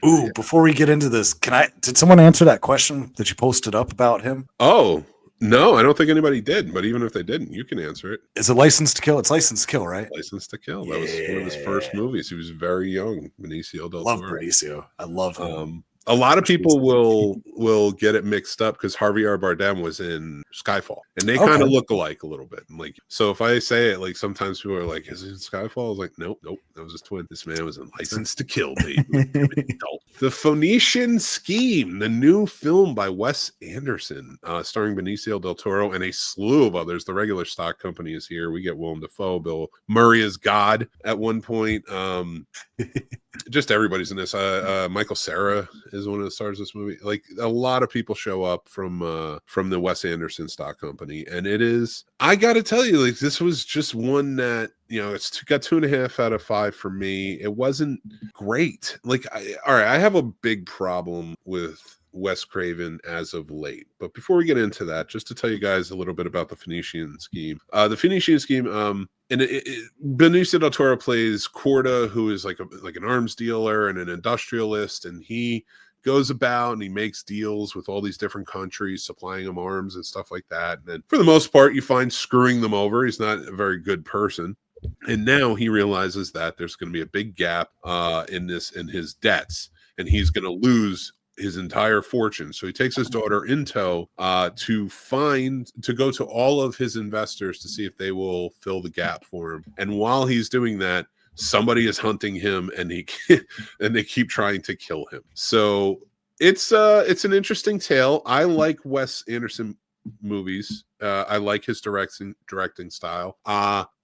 Ooh, before we get into this, did someone answer that question that you posted up about him? Oh, no, I don't think anybody did. But even if they didn't, you can answer it. Is it License to Kill? It's License to Kill, right? License to Kill. That was one of his first movies. He was very young, Benicio del Love Toro. Benicio. I love him. A lot of people will get it mixed up because Harvey R. Bardem was in Skyfall, and they kind of look alike a little bit. Like, so if I say it, like sometimes people are like, "Is it in Skyfall?" I was like, "Nope, that was his twin." This man was in License to Kill, baby. The Phoenician Scheme, the new film by Wes Anderson, starring Benicio del Toro and a slew of others. The regular stock company is here. We get Willem Dafoe, Bill Murray as God at one point. Just everybody's in this. Michael Cera is one of the stars of this movie. Like, a lot of people show up from the Wes Anderson stock company, and it is, I gotta tell you, like, this was just one that, it's got 2.5 out of 5 for me. It wasn't great. Like, all right, I have a big problem with Wes Craven as of late. But before we get into that, just to tell you guys a little bit about the Phoenician Scheme. The Phoenician Scheme, and Benicio del Toro plays Corda, who is like an arms dealer and an industrialist, and he goes about and he makes deals with all these different countries, supplying them arms and stuff like that. And then for the most part, you find screwing them over. He's not a very good person. And now he realizes that there's going to be a big gap in his debts, and he's going to lose his entire fortune. So he takes his daughter in tow to go to all of his investors to see if they will fill the gap for him. And while he's doing that, somebody is hunting him, and they keep trying to kill him. So it's an interesting tale. I like Wes Anderson movies. I like his directing style.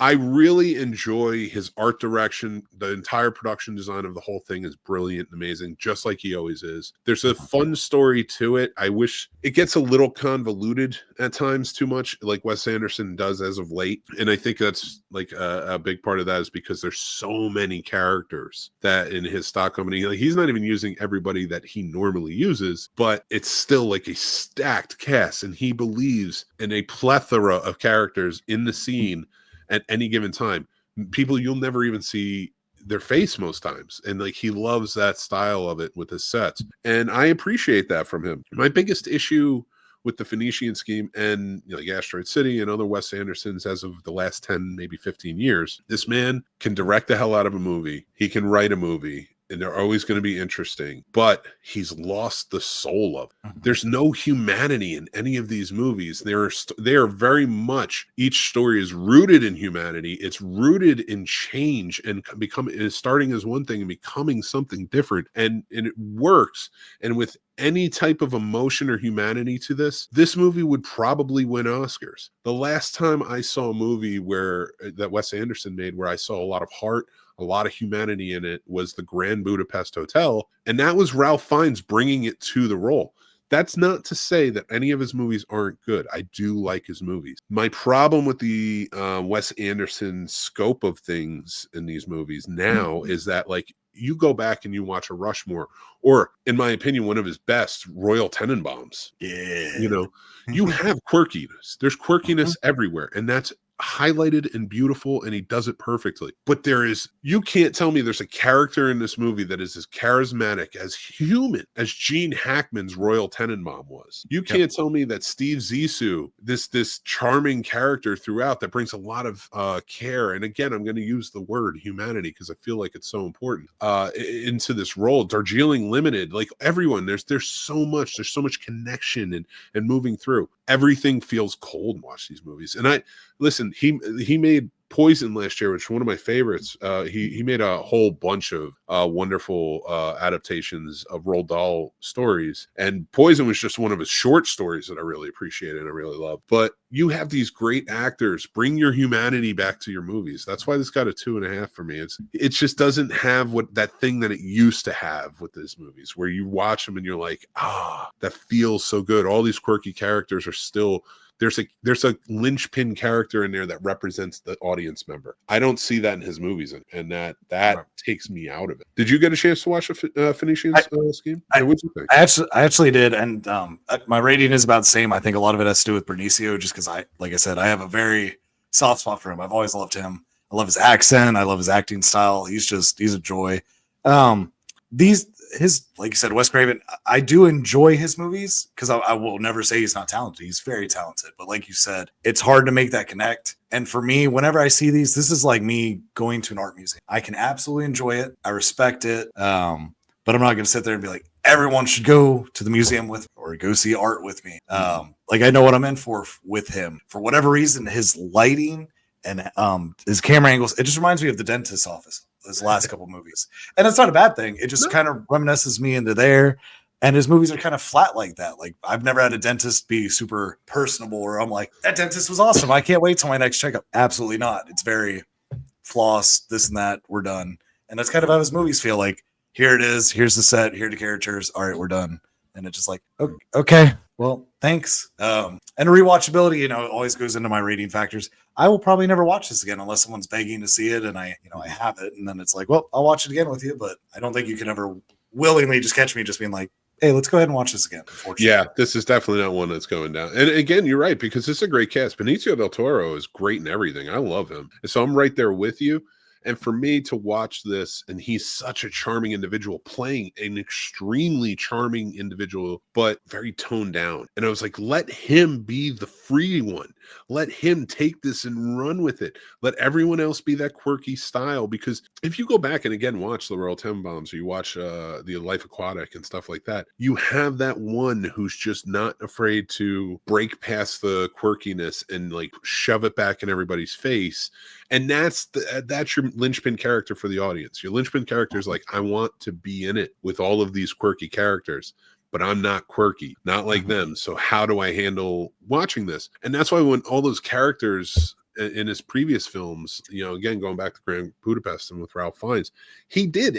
I really enjoy his art direction. The entire production design of the whole thing is brilliant and amazing, just like he always is. There's a fun story to it. I wish it gets a little convoluted at times, too much, like Wes Anderson does as of late. And I think that's like a big part of that is because there's so many characters that in his stock company, like, he's not even using everybody that he normally uses, but it's still like a stacked cast, and he believes in a plethora of characters in the scene at any given time. People you'll never even see their face most times, and like, he loves that style of it with his sets, and I appreciate that from him. My biggest issue with the Phoenician Scheme and like Asteroid City and other Wes Andersons as of the last 10, maybe 15 years, this man can direct the hell out of a movie. He can write a movie, and they're always going to be interesting, but he's lost the soul of it. There's no humanity in any of these movies. They are very much, each story is rooted in humanity. It's rooted in change and is starting as one thing and becoming something different. And it works. And with any type of emotion or humanity to this movie would probably win Oscars. The last time I saw a movie that Wes Anderson made where I saw a lot of heart, a lot of humanity in it, was The Grand Budapest Hotel, and that was Ralph Fiennes bringing it to the role. That's not to say that any of his movies aren't good. I do like his movies. My problem with the Wes Anderson scope of things in these movies now is that, like, you go back and you watch a Rushmore, or in my opinion, one of his best, Royal Tenenbaums. Yeah. You have quirkiness. There's quirkiness everywhere, and that's highlighted and beautiful, and he does it perfectly. But you can't tell me there's a character in this movie that is as charismatic, as human as Gene Hackman's Royal Tenenbaum was. You can't tell me that Steve Zissou, this charming character throughout that brings a lot of care, and again, I'm going to use the word humanity because I feel like it's so important, into this role. Darjeeling Limited, like, everyone, there's so much connection and moving through. Everything feels cold. Watch these movies, and listen, he made Poison last year, which is one of my favorites. He made a whole bunch of wonderful adaptations of Roald Dahl stories, and Poison was just one of his short stories that I really appreciated and I really love. But you have these great actors. Bring your humanity back to your movies. That's why this got a 2.5 for me. It just doesn't have that thing that it used to have with these movies, where you watch them and you're like, that feels so good. All these quirky characters are still. There's a linchpin character in there that represents the audience member. I don't see that in his movies, and that takes me out of it. Did you get a chance to watch the Phoenician Scheme? What'd you think? I actually did, and my rating is about the same. I think a lot of it has to do with Benicio, just because like I said, I have a very soft spot for him. I've always loved him. I love his accent. I love his acting style. He's a joy. like you said, Wes Craven, I do enjoy his movies because I will never say he's not talented. He's very talented. But like you said, it's hard to make that connect. And for me, whenever I see these, this is like me going to an art museum. I can absolutely enjoy it. I respect it. But I'm not going to sit there and be like, everyone should go to the museum with or go see art with me. Like I know what I'm in for with him. For whatever reason, his lighting and his camera angles, it just reminds me of The Dentist's Office, his last couple movies. And it's not a bad thing. It just kind of reminisces me into there. And his movies are kind of flat like that. Like I've never had a dentist be super personable where I'm like, that dentist was awesome. I can't wait till my next checkup. Absolutely not. It's very floss, this and that, we're done. And that's kind of how his movies feel like. Here it is. Here's the set. Here are the characters. All right, we're done. And it's just like, okay, well, thanks. And rewatchability, always goes into my rating factors. I will probably never watch this again unless someone's begging to see it and I have it. And then it's like, well, I'll watch it again with you. But I don't think you can ever willingly just catch me just being like, hey, let's go ahead and watch this again. Yeah, this is definitely not one that's going down. And again, you're right, because this is a great cast. Benicio del Toro is great in everything. I love him. So I'm right there with you. And for me to watch this, and he's such a charming individual, playing an extremely charming individual, but very toned down. And I was like, let him be the free one. Let him take this and run with it. Let everyone else be that quirky style. Because if you go back and again watch the Royal Tenenbaums, or you watch the Life Aquatic and stuff like that, you have that one who's just not afraid to break past the quirkiness and like shove it back in everybody's face. And that's your linchpin character for the audience. Your linchpin character is like, I want to be in it with all of these quirky characters, but I'm not quirky, not like them. So how do I handle watching this? And that's why when all those characters in his previous films, again, going back to Grand Budapest and with Ralph Fiennes,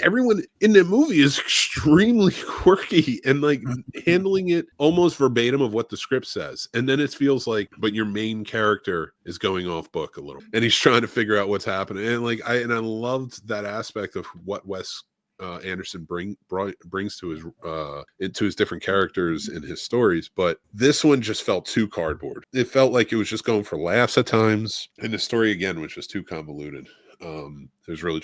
everyone in the movie is extremely quirky and like handling it almost verbatim of what the script says. And then it feels like, but your main character is going off book a little and he's trying to figure out what's happening. And like, I loved that aspect of what Wes Anderson brings to his different characters in his stories, but this one just felt too cardboard. It felt like it was just going for laughs at times, and the story again was just too convoluted. It was really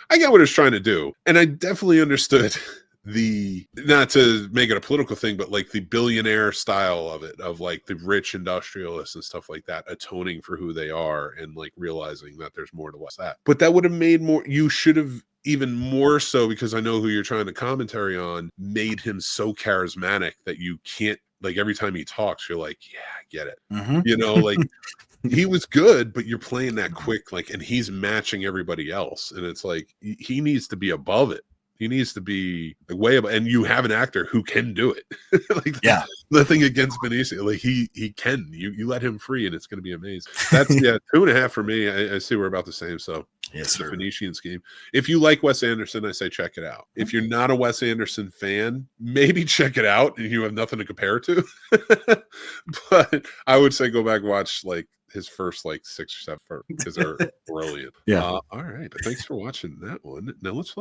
I get what it was trying to do, and I definitely understood not to make it a political thing, but like the billionaire style of it, of like the rich industrialists and stuff like that, atoning for who they are and like realizing that there's more to that. But that would have made more. You should have even more so, because I know who you're trying to commentary on, made him so charismatic that you can't, like, every time he talks, you're like, yeah, I get it. Like he was good, but you're playing that quick, like, and he's matching everybody else. And it's like, he needs to be above it. He needs to be like way above, and you have an actor who can do it. Like, yeah, nothing against Benicio. Like he can. You let him free, and it's going to be amazing. That's 2.5 for me. I see we're about the same. So yes, the Phoenician Scheme. If you like Wes Anderson, I say check it out. If you're not a Wes Anderson fan, maybe check it out, and you have nothing to compare it to. But I would say go back and watch like his first like 6 or 7 because they're brilliant. Yeah. All right. But thanks for watching that one. Now let's